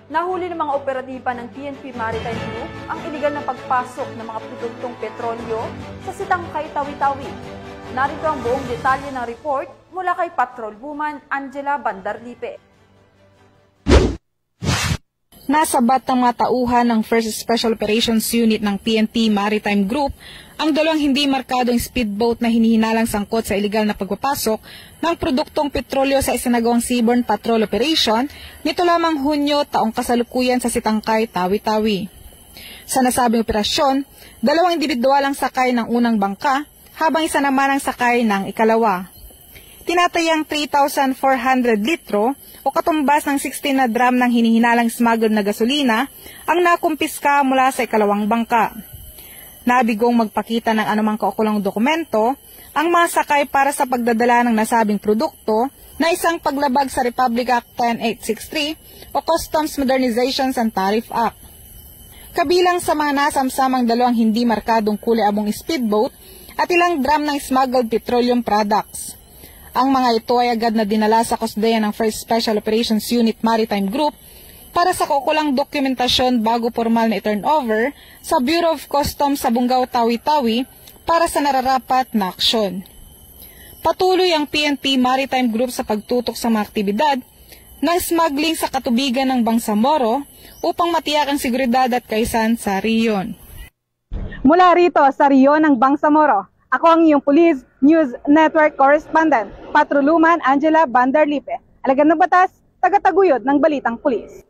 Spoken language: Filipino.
Nahuli ng mga operatiba ng PNP Maritime Group ang iligal na pagpasok ng mga produktong petrolyo sa Sitangkay, Tawi-Tawi. Narito ang buong detalye ng report mula kay Patrol Woman Angela Bandarlipe. Nasabat ng mga tauhan ng 1st Special Operations Unit ng PNP Maritime Group ang dalawang hindi markadong speedboat na hinihinalang sangkot sa iligal na pagpapasok ng produktong petrolyo sa isinagawang seaborne patrol operation nito lamang Hunyo taong kasalukuyan sa Sitangkay, Tawi-Tawi. Sa nasabing operasyon, dalawang individual ang sakay ng unang bangka habang isa naman ang sakay ng ikalawa. Tinatayang 3,400 litro o katumbas ng 16 na drum ng hinihinalang smuggled na gasolina ang nakumpiska mula sa ikalawang bangka. Nabigong magpakita ng anumang kaukulang dokumento ang mga sakay para sa pagdadala ng nasabing produkto na isang paglabag sa Republic Act 10863 o Customs Modernizations and Tariff Act. Kabilang sa mga nasamsamang dalawang hindi markadong kulay-abong speedboat at ilang drum ng smuggled petroleum products. Ang mga ito ay agad na dinala sa kusdeya ng 1st Special Operations Unit Maritime Group para sa kaukulang dokumentasyon bago formal na turnover sa Bureau of Customs sa Bungaw, Tawi-Tawi para sa nararapat na aksyon. Patuloy ang PNP Maritime Group sa pagtutok sa mga aktibidad ng smuggling sa katubigan ng Bangsamoro upang matiyak ang seguridad at kaisan sa riyon. Mula rito sa riyon ng Bangsamoro, ako ang iyong Police News Network Correspondent, Patrol Woman Angela Bandarlipe. Alagad ng batas, tagataguyod ng balitang pulis.